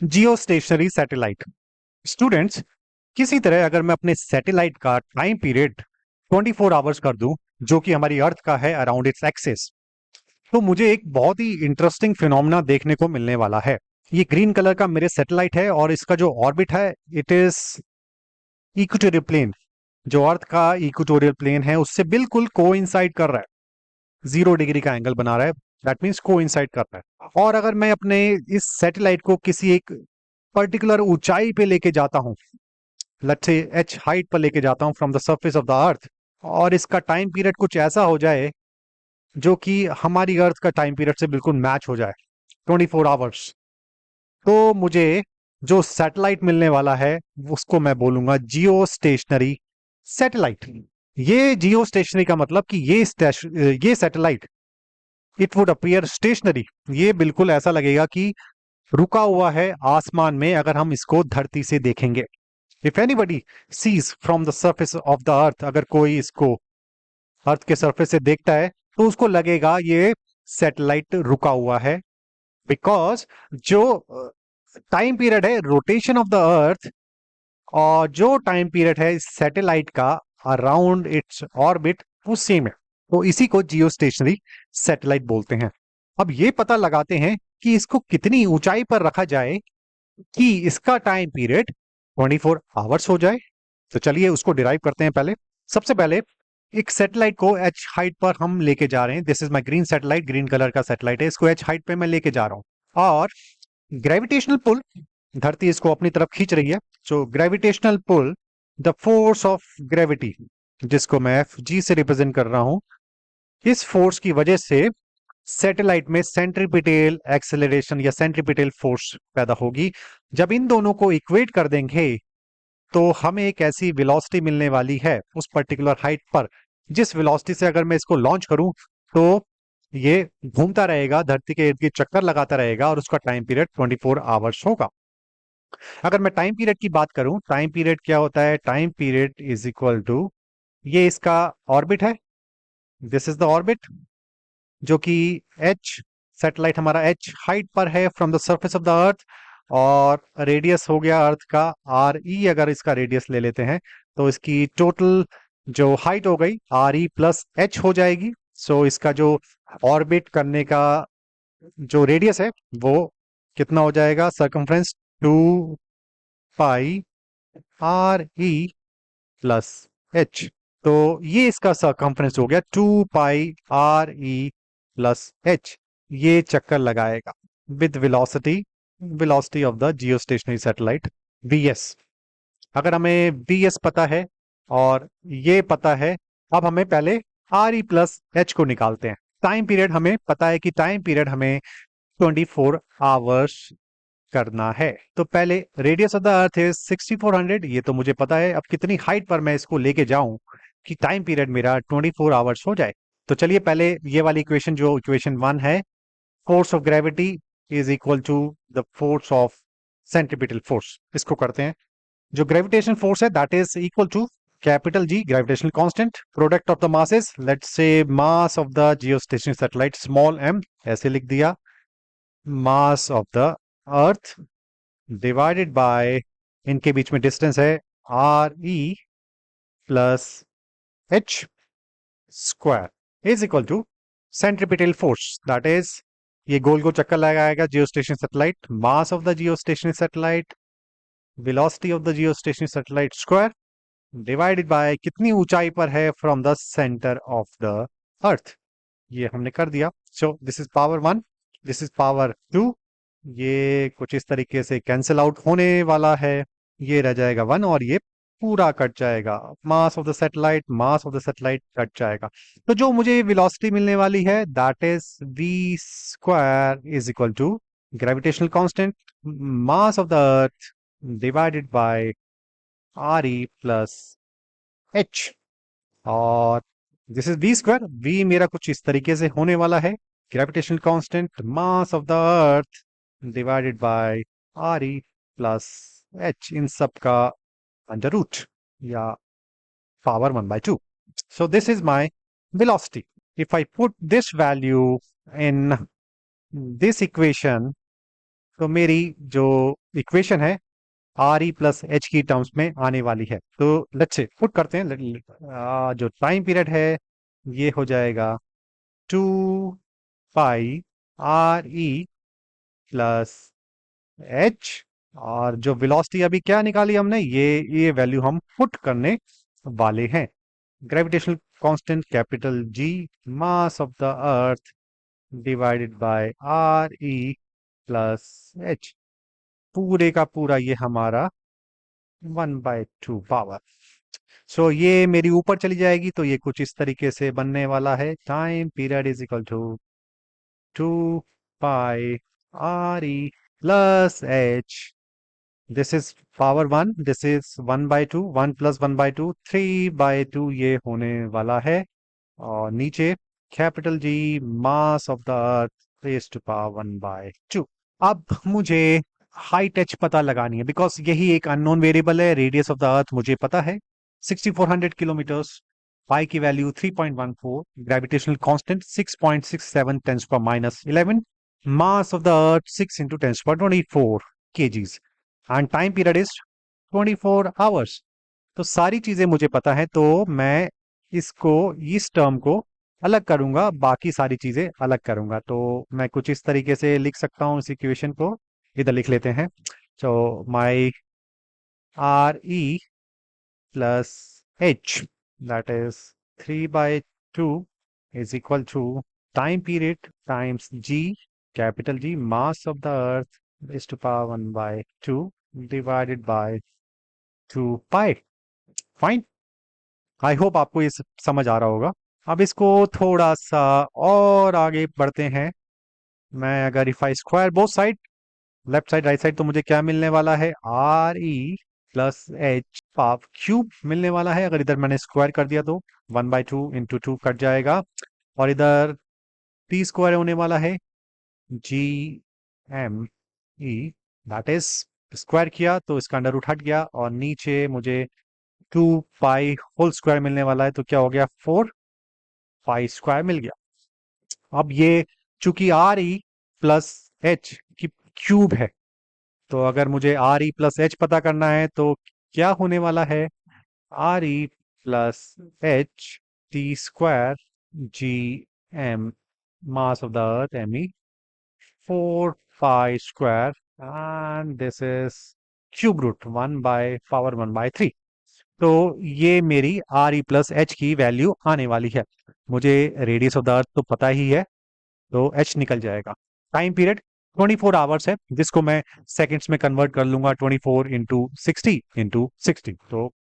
जियो stationery satellite. Students, किसी तरह अगर मैं अपने सैटेलाइट का टाइम पीरियड 24 आवर्स कर दूं, जो कि हमारी अर्थ का है अराउंड इट्स एक्सिस, तो मुझे एक बहुत ही इंटरेस्टिंग फिनोमेना देखने को मिलने वाला है। ये ग्रीन कलर का मेरे सैटेलाइट है और इसका जो ऑर्बिट है इट इज इक्वेटोरियल प्लेन। जो अर्थ का इक्वेटोरियल प्लेन है उससे बिल्कुल कोइंसाइड कर रहा है, 0 डिग्री का एंगल बना रहा है। दैट मीन्स कोइंसाइड कर रहा है। और अगर मैं अपने इस सैटेलाइट को किसी एक पर्टिकुलर ऊंचाई पे लेके जाता हूं, लेट्स से एच हाइट पर लेके जाता हूं from the surface of the अर्थ, और इसका टाइम पीरियड कुछ ऐसा हो जाए जो कि हमारी अर्थ का टाइम पीरियड से बिल्कुल मैच हो जाए, 24 आवर्स, तो मुझे जो सैटेलाइट मिलने वाला है उसको मैं बोलूंगा जियो स्टेशनरी सैटेलाइट। ये जियो स्टेशनरी का मतलब कि ये satellite it would appear stationary. ये बिल्कुल ऐसा लगेगा कि रुका हुआ है आसमान में अगर हम इसको धरती से देखेंगे। If anybody sees from the surface of the earth, अगर कोई इसको अर्थ के सरफेस से देखता है तो उसको लगेगा ये सैटेलाइट रुका हुआ है, बिकॉज जो टाइम पीरियड है रोटेशन ऑफ द अर्थ और जो टाइम पीरियड है सैटेलाइट का अराउंड इट्स ऑर्बिट वो सेम है। तो इसी को जियो स्टेशनरी सैटेलाइट बोलते हैं। अब ये पता लगाते हैं कि इसको कितनी ऊंचाई पर रखा जाए कि इसका टाइम पीरियड 24 आवर्स हो जाए। तो चलिए उसको डिराइव करते हैं। पहले सबसे पहले एक सैटेलाइट को एच हाइट पर हम लेके जा रहे हैं। This is my green satellite, green colour का सैटेलाइट है। इसको एच हाइट पे मैं लेके जा रहा हूं और ग्रेविटेशनल पुल, धरती इसको अपनी तरफ खींच रही है। So gravitational pull, the force of gravity, जिसको मैं एफ जी से रिप्रेजेंट कर रहा हूं, इस फोर्स की वजह से सैटेलाइट में सेंट्रीपिटल एक्सेलरेशन या सेंट्रीपिटल फोर्स पैदा होगी। जब इन दोनों को इक्वेट कर देंगे तो हमें एक ऐसी वेलोसिटी मिलने वाली है उस पर्टिकुलर हाइट पर, जिस वेलोसिटी से अगर मैं इसको लॉन्च करूं तो ये घूमता रहेगा, धरती के इर्द गिर्द चक्कर लगाता रहेगा और उसका टाइम पीरियड 24 आवर्स होगा। अगर मैं टाइम पीरियड की बात करूं, टाइम पीरियड क्या होता है? Time period is equal to, ये इसका ऑर्बिट है, दिस इज द ऑर्बिट, जो कि एच, सैटेलाइट हमारा एच हाइट पर है from the surface of the अर्थ, और रेडियस हो गया अर्थ का आर ई। अगर इसका रेडियस ले लेते हैं तो इसकी टोटल जो हाइट हो गई आर ई प्लस एच हो जाएगी। सो इसका जो ऑर्बिट करने का जो रेडियस है वो कितना हो जाएगा? Circumference 2 pi R E plus H. तो ये इसका सरकमफ्रेंस हो गया 2 pi R E plus H. ये चक्कर लगाएगा with velocity, velocity of the geostationary satellite V S. अगर हमें वी एस पता है और ये पता है, अब हमें पहले आर ई प्लस एच को निकालते हैं। टाइम पीरियड हमें पता है कि टाइम पीरियड हमें 24 आवर्स करना है। तो पहले रेडियस ऑफ द अर्थ है 6400, ये तो मुझे पता है। अब कितनी हाइट पर मैं इसको लेके जाऊं कि टाइम पीरियड मेरा 24 आवर्स हो जाए? तो चलिए पहले ये वाली इक्वेशन, जो इक्वेशन 1 है, force of gravity is equal to the force of centripetal force, इसको करते हैं। जो ग्रेविटेशन फोर्स है that is equal to capital G, gravitational constant, product of the masses, let's say mass of the geostationary satellite small m, ऐसे लिख दिया, mass of the earth divided by, इनके बीच में डिस्टेंस है R E plus H square is equal to centripetal force, that is, ये गोल गोल चक्कर लगाएगा geostationary satellite, mass of the geostationary satellite, velocity of the geostationary satellite square, divided by कितनी ऊंचाई पर है from the centre of the अर्थ। ये हमने कर दिया। So this is power 1, this is power 2। ये कुछ इस तरीके से कैंसिल आउट होने वाला है, ये रह जाएगा 1 और ये पूरा कट जाएगा। Mass of the satellite, mass of the satellite कट जाएगा। तो जो मुझे वेलोसिटी मिलने वाली है that is V square is equal to gravitational constant, mass of the earth divided by R E plus H. और this is V square, V मेरा कुछ इस तरीके से होने वाला है, gravitational constant mass of the earth divided by R E plus H, इन सब का अंडर रूट या power 1/2। So this is my velocity. If I put this value in this equation, तो मेरी जो इक्वेशन है आर ई प्लस एच की terms में आने वाली है। तो लेट्स से पुट करते हैं। जो टाइम पीरियड है ये हो जाएगा 2 pi R E plus H, और जो वेलोसिटी अभी क्या निकाली हमने, ये वैल्यू हम पुट करने वाले हैं। Gravitational constant capital G, mass of the earth divided by R E plus H, पूरे का पूरा ये हमारा 1/2 पावर। सो ये मेरी ऊपर चली जाएगी, तो ये कुछ इस तरीके से बनने वाला है। Time period is equal to 2 pi R E plus H, this is power 1, this is 1/2, 1 plus 1/2, 3/2 ये होने वाला है। और नीचे capital G, mass of the earth raise to power 1/2। अब मुझे हाइट एच पता लगानी है, बिकॉज यही एक अननोन वेरिएबल है। रेडियस ऑफ द अर्थ मुझे पता है 6400 किलोमीटर्स, पाई की वैल्यू 3.14, ग्रेविटेशनल कांस्टेंट 6.67 टेंस पर minus 11, mass of the earth 6 into tens पर 24 KGs, and time period is 24 hours. तो सारी चीजें मुझे पता है, तो मैं इसको, इस टर्म को अलग करूंगा, बाकी सारी चीजें अलग करूंगा। तो मैं कुछ इस तरीके से लिख सकता हूं इस इक्वेशन को। इधर लिख लेते हैं। तो my R E plus H, that is 3/2 is equal to time period times G, capital G, mass of the earth is to power 1/2 divided by 2 pi. Fine, I hope आपको ये समझ आ रहा होगा। अब इसको थोड़ा सा और आगे बढ़ते हैं। मैं अगर if I square both side, left side right side, तो मुझे क्या मिलने वाला है, आर ई प्लस एच पाप क्यूब मिलने वाला है। अगर इधर मैंने स्क्वायर कर दिया तो 1/2 इंटू 2 कट जाएगा, और इधर टी स्क्वायर होने वाला है G M E, that is square किया तो इसका अंडर रूट हट गया, और नीचे मुझे 2 पाई होल स्क्वायर मिलने वाला है, तो क्या हो गया, 4 पाई स्क्वायर मिल गया। अब ये चूंकि आर ई प्लस एच की क्यूब है, तो अगर मुझे आर ई प्लस एच पता करना है तो क्या होने वाला है, R E plus H T square G M, mass of the earth M E, 4 pi square, and this is cube root 1/3। तो ये मेरी आर ई प्लस एच की वैल्यू आने वाली है। मुझे रेडियस ऑफ द अर्थ तो पता ही है, तो एच निकल जाएगा। टाइम पीरियड 24 आवर्स है, जिसको मैं सेकंड्स में कन्वर्ट कर लूंगा, 24 इंटू 60 तो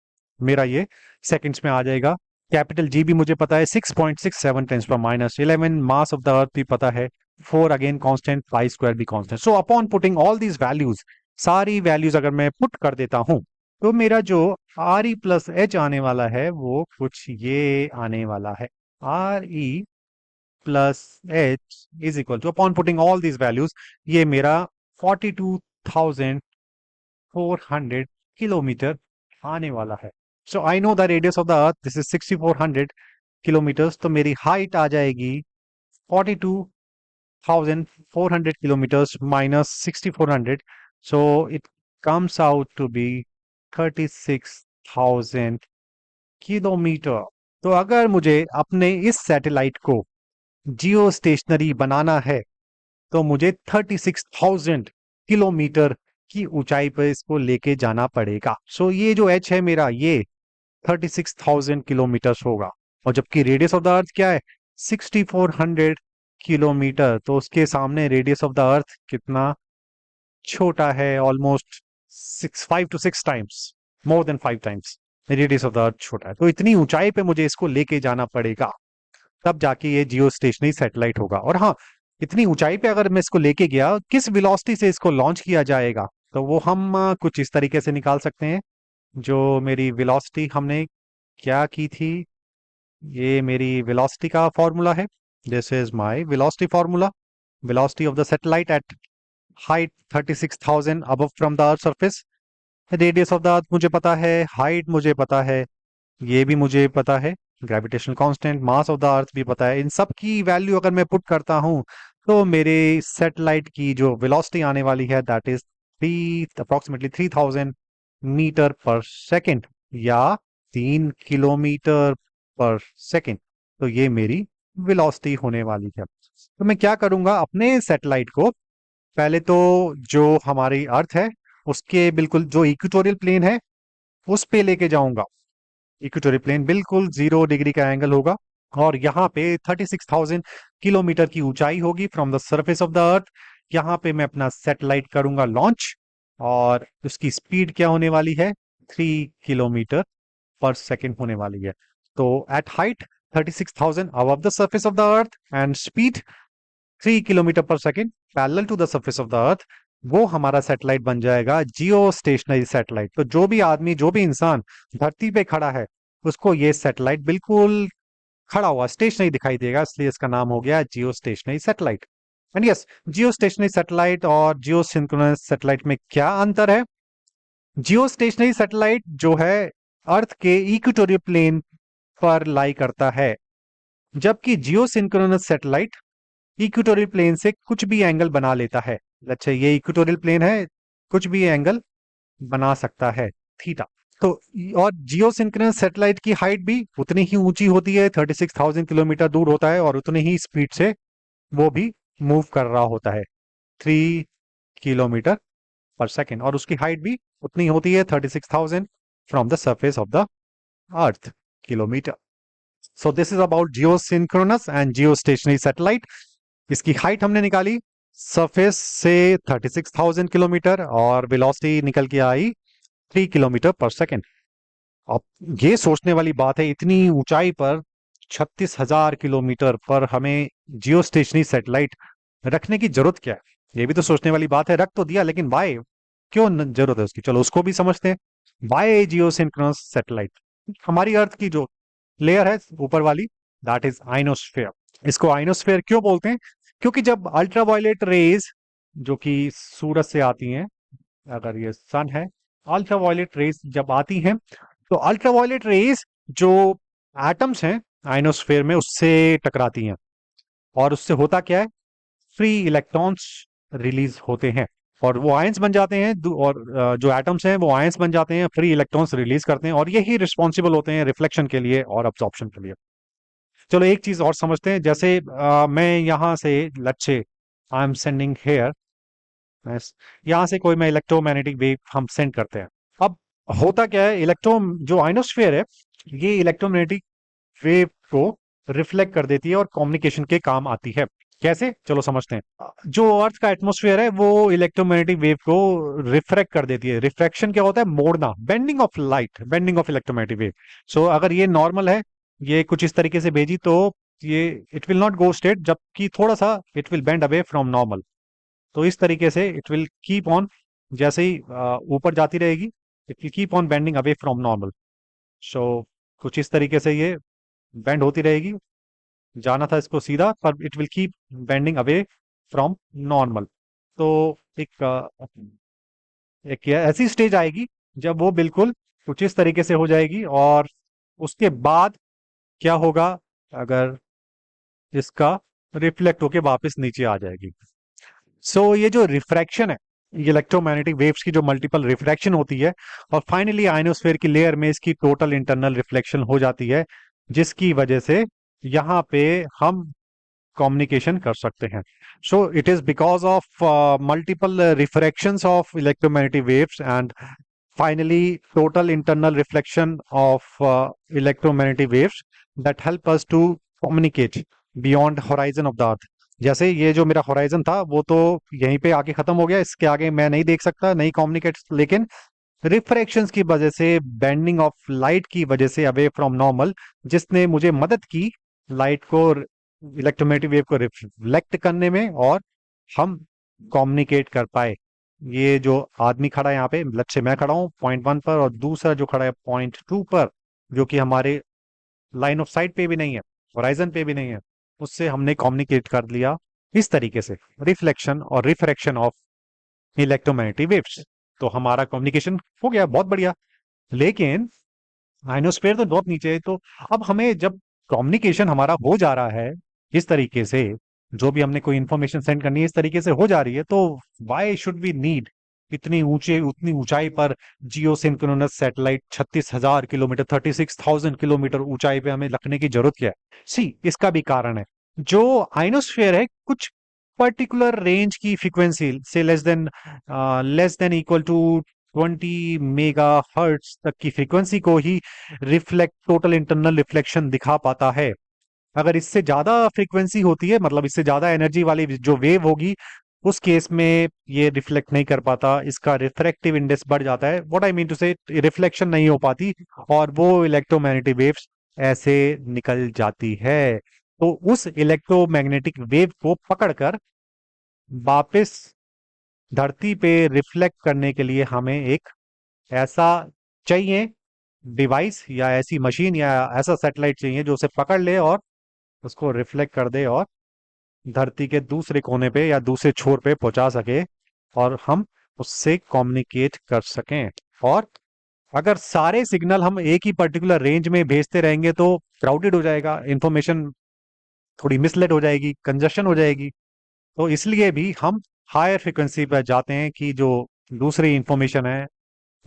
मेरा ये सेकंड्स में आ जाएगा। कैपिटल जी भी मुझे पता है 6.67 टेंस पर माइनस 11, मास ऑफ द अर्थ भी पता है 4, अगेन कांस्टेंट, पाई स्क्वायर भी constant. So upon putting all these values, सारी वैल्यूज अगर मैं पुट कर देता हूं, तो मेरा जो आर ई प्लस एच आने वाला है वो कुछ ये आने वाला है, R E plus H is equal to, upon putting all these values, ये मेरा 42,400 किलोमीटर आने वाला है। So I know the radius of the earth, this is 6400 kilometres, तो मेरी हाइट आ जाएगी 42,400 kilometres minus 6400, so it comes out to be 36,000 kilometre. तो अगर मुझे अपने इस सैटेलाइट को जियो स्टेशनरी बनाना है, तो मुझे 36,000 किलोमीटर की ऊंचाई पर इसको लेके जाना पड़ेगा। सो ये जो एच है मेरा, ये 36,000 किलोमीटर होगा, और जबकि रेडियस ऑफ द अर्थ क्या है, 6400 किलोमीटर, तो उसके सामने रेडियस ऑफ द अर्थ कितना छोटा है, almost 5 to 6 times, more than 5 times radius of the अर्थ छोटा है। तो इतनी ऊंचाई पे मुझे इसको लेके जाना पड़ेगा, तब जाके ये जियो स्टेशनरी सैटेलाइट होगा। और हाँ, इतनी ऊंचाई पे अगर मैं इसको लेके गया, किस वेलोसिटी से इसको लॉन्च किया जाएगा, तो वो हम कुछ इस तरीके से निकाल सकते हैं। जो मेरी वेलोसिटी हमने क्या की थी, ये मेरी वेलोसिटी का फॉर्मूला है, this is my velocity formula, velocity of the satellite at height 36,000 above from the earth surface. Radius of the earth मुझे पता है, हाइट मुझे पता है, ये भी मुझे पता है, gravitational constant, mass of the अर्थ भी पता है। इन सब की वैल्यू अगर मैं पुट करता हूं, तो मेरे सैटेलाइट की जो वेलोसिटी आने वाली है, दैट इज अप्रोक्सीमेटली 3000 मीटर पर सेकेंड या 3 किलोमीटर पर सेकेंड। तो ये मेरी वेलोसिटी होने वाली है। तो मैं क्या करूंगा, अपने सैटेलाइट को पहले तो जो हमारी अर्थ है उसके बिल्कुल जो इक्वेटोरियल प्लेन है उस पे लेके जाऊंगा। इक्वेटोरियल प्लेन बिल्कुल 0 डिग्री का एंगल होगा और यहाँ पे 36,000 किलोमीटर की ऊंचाई होगी from the surface of the अर्थ। यहाँ पे मैं अपना सैटेलाइट करूंगा लॉन्च और उसकी स्पीड क्या होने वाली है, 3 किलोमीटर पर सेकेंड होने वाली है। तो at height 36,000 above the surface of the earth and speed 3 kilometre पर second parallel to the surface of the earth, वो हमारा सैटेलाइट बन जाएगा जियो स्टेशनरी सैटेलाइट। तो जो भी आदमी, जो भी इंसान धरती पे खड़ा है उसको ये सैटेलाइट बिल्कुल खड़ा हुआ स्टेशनरी दिखाई देगा, इसलिए इसका नाम हो गया जियो stationery satellite. And yes, Jio stationery satellite और जियो सिंक्रोनस सैटेलाइट में क्या अंतर है? जियो स्टेशनरी सैटेलाइट जो है अर्थ के इक्वेटोरियल प्लेन पर लाई करता है, जबकि जियो सिंक्रोनस सैटेलाइट इक्वेटोरियल प्लेन से कुछ भी एंगल बना लेता है। अच्छा, ये इक्वेटोरियल प्लेन है, कुछ भी एंगल बना सकता है, थीटा। तो और जियो सिंक्रोनस सैटेलाइट की हाइट भी उतनी ही ऊंची होती है, 36,000 किलोमीटर दूर होता है और उतनी ही स्पीड से वो भी मूव कर रहा होता है, 3 किलोमीटर पर सेकेंड, और उसकी हाइट भी उतनी होती है, 36,000 from the surface of the earth kilometre. So this is about Jio synchronous and Jio stationery satellite. इसकी हाइट हमने निकाली सरफेस से 36,000 किलोमीटर और वेलोसिटी निकल के आई 3 किलोमीटर पर सेकेंड। अब ये सोचने वाली बात है, इतनी ऊंचाई पर 36,000 किलोमीटर पर हमें जियो स्टेशनरी सैटेलाइट रखने की जरूरत क्या है? ये भी तो सोचने वाली बात है। रख तो दिया, लेकिन वाई, क्यों जरूरत है उसकी? चलो उसको भी समझते हैं। वाई जियो सिंक्रोनस सैटेलाइट? हमारी अर्थ की जो लेयर है ऊपर वाली, दैट इज आइनोस्फेयर। इसको आइनोस्फेयर क्यों बोलते हैं? क्योंकि जब अल्ट्रावायलेट रेज जो कि सूरज से आती हैं, अगर ये सन है, अल्ट्रावायलेट रेज जब आती हैं तो अल्ट्रावायलेट रेज जो एटम्स हैं आइनोस्फेयर में उससे टकराती हैं और उससे होता क्या है, फ्री इलेक्ट्रॉन्स रिलीज होते हैं और वो आयंस बन जाते हैं। और जो एटम्स हैं वो आयंस बन जाते हैं, फ्री इलेक्ट्रॉन्स रिलीज करते हैं और यही रिस्पॉन्सिबल होते हैं रिफ्लेक्शन के लिए और अब्जॉर्प्शन के लिए। चलो एक चीज और समझते हैं। जैसे मैं यहाँ से, let's say I am sending hair, यहाँ से कोई मैं इलेक्ट्रोमैग्नेटिक वेव हम सेंड करते हैं। अब होता क्या है, इलेक्ट्रो जो आइनोस्फेयर है ये इलेक्ट्रोमैग्नेटिक वेव को रिफ्लेक्ट कर देती है और कम्युनिकेशन के काम आती है। कैसे? चलो समझते हैं। जो अर्थ का एटमॉस्फेयर है वो इलेक्ट्रोमैग्नेटिक वेव को रिफ्रैक्ट कर देती है। रिफ्रैक्शन क्या होता है? मोड़ना, bending of light, bending of electromagnetic wave. So अगर ये नॉर्मल है, ये कुछ इस तरीके से भेजी तो ये it will not go straight, जबकि थोड़ा सा it will bend away from normal. तो इस तरीके से इट विल कीप ऑन, जैसे ही ऊपर जाती रहेगी it will keep on bending away from normal. So कुछ इस तरीके से ये बेंड होती रहेगी। जाना था इसको सीधा, पर it will keep bending away from normal. तो एक एक ऐसी स्टेज आएगी जब वो बिल्कुल कुछ इस तरीके से हो जाएगी और उसके बाद क्या होगा, अगर इसका रिफ्लेक्ट होके वापस नीचे आ जाएगी। सो ये जो रिफ्रैक्शन है, ये इलेक्ट्रोमैग्नेटिक वेव्स की जो मल्टीपल रिफ्रैक्शन होती है और फाइनली आयनोस्फेयर की लेयर में इसकी टोटल इंटरनल रिफ्लेक्शन हो जाती है, जिसकी वजह से यहाँ पे हम कम्युनिकेशन कर सकते हैं। So it is because of multiple refractions of electromagnetic waves and finally total internal reflection of electromagnetic waves that help us to communicate beyond horizon of the earth. जैसे ये जो मेरा होराइजन था वो तो यहीं पे आके खत्म हो गया, इसके आगे मैं नहीं देख सकता, नहीं कम्युनिकेट, लेकिन रिफ्रैक्शंस की वजह से, बेंडिंग ऑफ लाइट की वजह से अवे फ्रॉम नॉर्मल, जिसने मुझे मदद की लाइट को, इलेक्ट्रोमैग्नेटिक वेव को रिफ्लेक्ट करने में और हम कम्युनिकेट कर पाए। ये जो आदमी खड़ा है यहाँ पे, लेट्स से मैं खड़ा हूँ पॉइंट 1 पर और दूसरा जो खड़ा है पॉइंट 2 पर, जो कि हमारे लाइन ऑफ साइट पे भी नहीं है, होराइजन पे भी नहीं है, उससे हमने कम्युनिकेट कर लिया इस तरीके से, रिफ्लेक्शन और रिफ्रैक्शन ऑफ इलेक्ट्रोमैग्नेटिक वेव्स। तो हमारा कम्युनिकेशन हो गया, बहुत बढ़िया। लेकिन आइनोस्फेयर तो बहुत नीचे है। तो अब हमें जब कम्युनिकेशन हमारा हो जा रहा है इस तरीके से, जो भी हमने कोई इंफॉर्मेशन सेंड करनी है इस तरीके से हो जा रही है, तो व्हाई शुड वी नीड इतनी ऊंचे उतनी ऊंचाई पर जियो सिंक्रोनस सैटेलाइट 36,000 किलोमीटर 36,000 किलोमीटर ऊंचाई पे हमें रखने की जरूरत क्या है? सी, इसका भी कारण है। जो आइनोस्फेयर है, कुछ पर्टिकुलर रेंज की फ्रीक्वेंसी से less than equal to 20 mega hertz तक की फ्रीक्वेंसी को ही रिफ्लेक्ट टोटल इंटरनल रिफ्लेक्शन दिखा पाता है। अगर इससे ज्यादा फ्रीक्वेंसी होती है, मतलब इससे ज्यादा एनर्जी वाली जो वेव होगी, उस केस में ये रिफ्लेक्ट नहीं कर पाता, इसका रिफ्रैक्टिव इंडेक्स बढ़ जाता है। व्हाट आई मीन टू से, रिफ्लेक्शन नहीं हो पाती और वो इलेक्ट्रोमैग्नेटिक वेव्स ऐसे निकल जाती है। तो उस इलेक्ट्रोमैग्नेटिक वेव को पकड़कर वापस धरती पे रिफ्लेक्ट करने के लिए हमें एक ऐसा चाहिए डिवाइस, या ऐसी मशीन, या ऐसा सैटेलाइट चाहिए जो उसे पकड़ ले और उसको रिफ्लेक्ट कर दे और धरती के दूसरे कोने पे या दूसरे छोर पे पहुंचा सके और हम उससे कम्युनिकेट कर सकें। और अगर सारे सिग्नल हम एक ही पर्टिकुलर रेंज में भेजते रहेंगे तो क्राउडेड हो जाएगा, इंफॉर्मेशन थोड़ी मिसलेड हो जाएगी, कंजशन हो जाएगी। तो इसलिए भी हम हायर फ्रिक्वेंसी पर जाते हैं कि जो दूसरी इंफॉर्मेशन है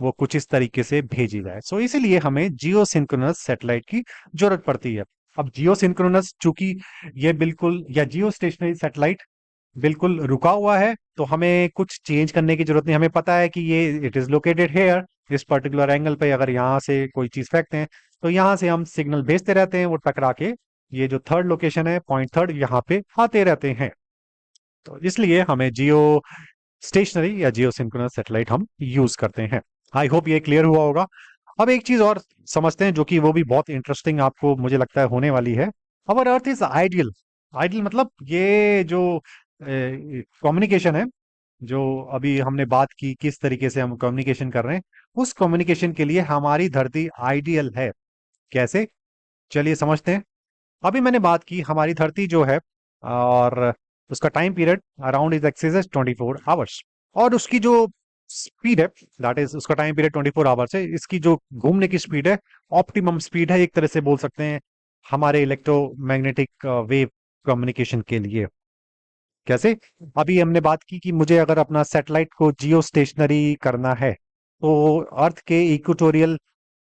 वो कुछ इस तरीके से भेजी जाए। सो इसीलिए हमें जियो सिंक्रोनस सैटेलाइट की जरूरत पड़ती है। अब जियो सिंक्रोनस चूंकि ये बिल्कुल, या जियो स्टेशनरी सैटेलाइट बिल्कुल रुका हुआ है, तो हमें कुछ चेंज करने की जरूरत नहीं। हमें पता है कि ये इट इज लोकेटेड हेयर, इस पर्टिकुलर एंगल पे अगर यहाँ से कोई चीज फेंकते हैं तो यहाँ से हम सिग्नल भेजते रहते हैं, वो टकरा के ये जो थर्ड लोकेशन है, पॉइंट थर्ड, यहाँ पे आते रहते हैं। तो इसलिए हमें जियो स्टेशनरी या जियो सिंक्रोनस सैटेलाइट हम यूज करते हैं। आई होप ये क्लियर हुआ होगा। अब एक चीज और समझते हैं जो कि वो भी बहुत इंटरेस्टिंग आपको मुझे लगता है होने वाली है। अवर अर्थ इज आइडियल। आइडियल मतलब ये जो कम्युनिकेशन है, जो अभी हमने बात की किस तरीके से हम कम्युनिकेशन कर रहे हैं, उस कम्युनिकेशन के लिए हमारी धरती आइडियल है। कैसे? चलिए समझते हैं। अभी मैंने बात की हमारी धरती जो है, और उसका time period around is axis 24 hours, और उसकी जो स्पीड है, दैट इज उसका टाइम पीरियड 24 आवर्स है। इसकी जो घूमने की स्पीड है, ऑप्टिमम स्पीड है, एक तरह से बोल सकते हैं हमारे इलेक्ट्रोमैग्नेटिक वेव कम्युनिकेशन के लिए। कैसे? अभी हमने बात की कि मुझे अगर अपना सैटेलाइट को जियो स्टेशनरी करना है तो अर्थ के इक्वेटोरियल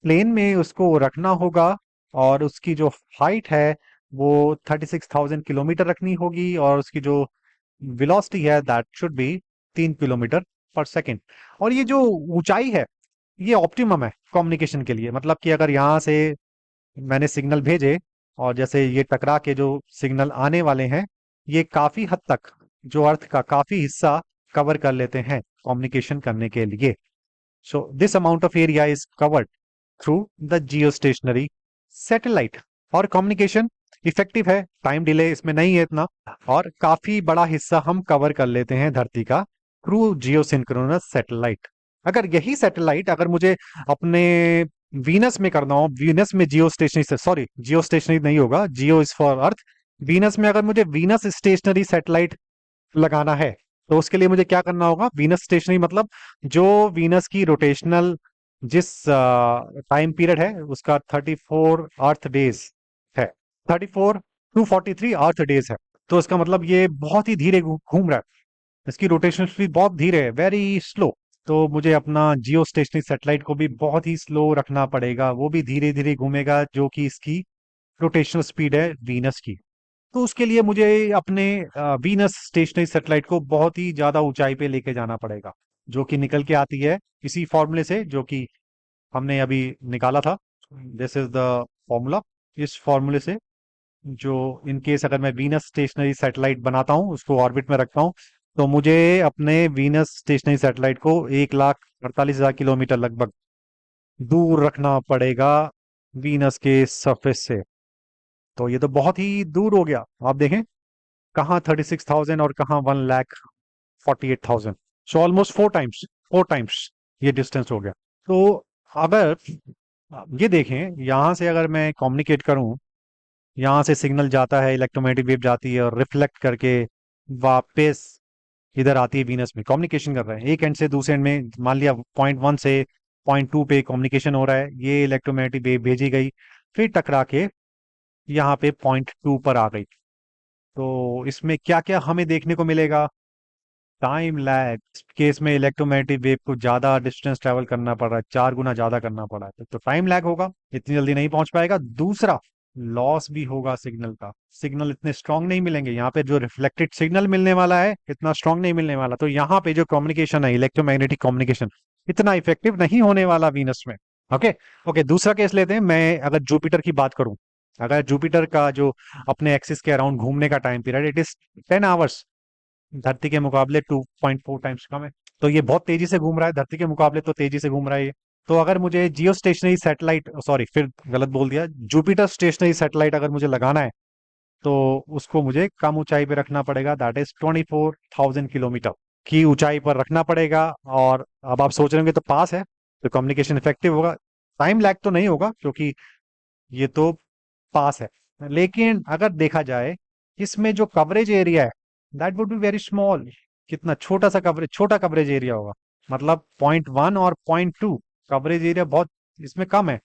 प्लेन में उसको रखना होगा, और उसकी जो हाइट है वो 36,000 किलोमीटर रखनी होगी, और उसकी जो वेलोसिटी है दैट शुड बी 3 किलोमीटर पर सेकेंड। और ये जो ऊंचाई है, ये ऑप्टिमम है कम्युनिकेशन के लिए। मतलब कि अगर यहाँ से मैंने सिग्नल भेजे और जैसे ये टकरा के जो सिग्नल आने वाले हैं, ये काफी हद तक जो अर्थ का काफी हिस्सा कवर कर लेते हैं कम्युनिकेशन करने के लिए। So this amount of area is covered through the geostationary satellite. और कम्युनिकेशन इफेक्टिव है, टाइम डिले इसमें नहीं है इतना, और काफी बड़ा हिस्सा हम कवर कर लेते हैं धरती का थ्रू जियोसिंक्रोनस सैटेलाइट। अगर यही सैटेलाइट अगर मुझे अपने वीनस में करना हो, वीनस में जियो स्टेशनरी से, सॉरी जियो स्टेशनरी नहीं होगा, जियो इज फॉर अर्थ, वीनस में अगर मुझे वीनस स्टेशनरी सैटेलाइट लगाना है तो उसके लिए मुझे क्या करना होगा? वीनस स्टेशनरी मतलब जो वीनस की रोटेशनल जिस टाइम पीरियड है उसका 34 अर्थ डेज है, 34 to 43 अर्थ डेज है। तो इसका मतलब ये बहुत ही धीरे घूम रहा है, इसकी रोटेशनल स्पीड बहुत धीरे है, वेरी स्लो। तो मुझे अपना जियो स्टेशनरी सैटेलाइट को भी बहुत ही स्लो रखना पड़ेगा, वो भी धीरे धीरे घूमेगा, जो कि इसकी रोटेशनल स्पीड है वीनस की। तो उसके लिए मुझे अपने वीनस स्टेशनरी सैटेलाइट को बहुत ही ज्यादा ऊंचाई पे लेके जाना पड़ेगा, जो कि निकल के आती है इसी फॉर्मूले से जो कि हमने अभी निकाला था। This is the formula. इस फॉर्मूले से, जो इन केस अगर मैं वीनस स्टेशनरी सैटेलाइट बनाता हूँ, उसको ऑर्बिट में रखता हूँ, तो मुझे अपने वीनस स्टेशनरी सैटेलाइट को 1,48,000 किलोमीटर लगभग दूर रखना पड़ेगा वीनस के सरफेस से। तो ये तो बहुत ही दूर हो गया। आप देखें, कहाँ 36,000 और कहाँ 1,48,000। सो ऑलमोस्ट फोर टाइम्स ये डिस्टेंस हो गया। तो अगर ये देखें, यहाँ से अगर मैं कम्युनिकेट करूं, यहाँ से सिग्नल जाता है, इलेक्ट्रोमैग्नेटिक वेव जाती है और रिफ्लेक्ट करके वापस इधर आती है वीनस में, कम्युनिकेशन कर रहे हैं एक एंड से दूसरे एंड में। मान लिया पॉइंट 1 से पॉइंट 2 पे कम्युनिकेशन हो रहा है, ये इलेक्ट्रोमैग्नेटिक वेव भेजी गई, फिर टकरा के यहाँ पे पॉइंट 2 पर आ गई। तो इसमें क्या क्या हमें देखने को मिलेगा? टाइम लैग केस में इलेक्ट्रोमैग्नेटिक वेव को ज्यादा डिस्टेंस ट्रेवल करना पड़ रहा है, 4 गुना ज्यादा करना पड़ा है, तो टाइम लैग होगा, इतनी जल्दी नहीं पहुंच पाएगा। दूसरा, लॉस भी होगा सिग्नल का, सिग्नल इतने स्ट्रांग नहीं मिलेंगे, यहाँ पे जो रिफ्लेक्टेड सिग्नल मिलने वाला है इतना स्ट्रांग नहीं मिलने वाला, तो यहाँ पे जो कम्युनिकेशन है, इलेक्ट्रोमैग्नेटिक कम्युनिकेशन, इतना इफेक्टिव नहीं होने वाला वीनस में। ओके। ओके, दूसरा केस लेते हैं। मैं अगर जुपिटर की बात करूं, अगर जुपिटर का जो अपने एक्सिस के अराउंड घूमने का time period, it is 10 hours, धरती के मुकाबले 2.4 टाइम्स कम है। तो ये बहुत तेजी से घूम रहा है, धरती के मुकाबले तो तेजी से घूम रहा है ये। तो अगर मुझे जियो स्टेशनरी सैटेलाइट, सॉरी फिर गलत बोल दिया, जुपिटर स्टेशनरी सैटेलाइट अगर मुझे लगाना है, तो उसको मुझे कम ऊंचाई पे रखना पड़ेगा, दैट इज 24,000 किलोमीटर की ऊंचाई पर रखना पड़ेगा। और अब आप सोच रहे होंगे तो पास है, तो कम्युनिकेशन इफेक्टिव होगा, टाइम लैग तो नहीं होगा क्योंकि ये तो पास है। लेकिन अगर देखा जाए, इसमें जो कवरेज एरिया है, that would be very small. कितना छोटा सा कवरेज, छोटा कवरेज एरिया होगा, मतलब 0.1 और 0.2 कवरेज एरिया बहुत इसमें कम है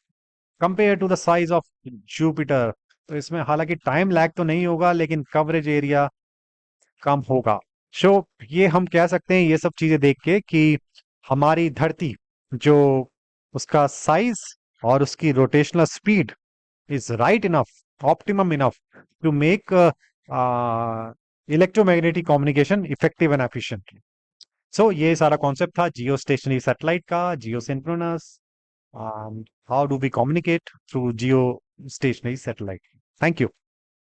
compare to the size of Jupiter. तो इसमें हालांकि टाइम लैग तो नहीं होगा, लेकिन कवरेज एरिया कम होगा। सो ये हम कह सकते हैं, ये सब चीजें देख के, कि हमारी धरती जो उसका साइज और उसकी rotational speed is right enough, optimum enough to make electromagnetic communication effective and efficient. So ये सारा कॉन्सेप्ट था जियो स्टेशनरी सैटेलाइट का, geosynchronous, how do we communicate through geostationary satellite. Thank you.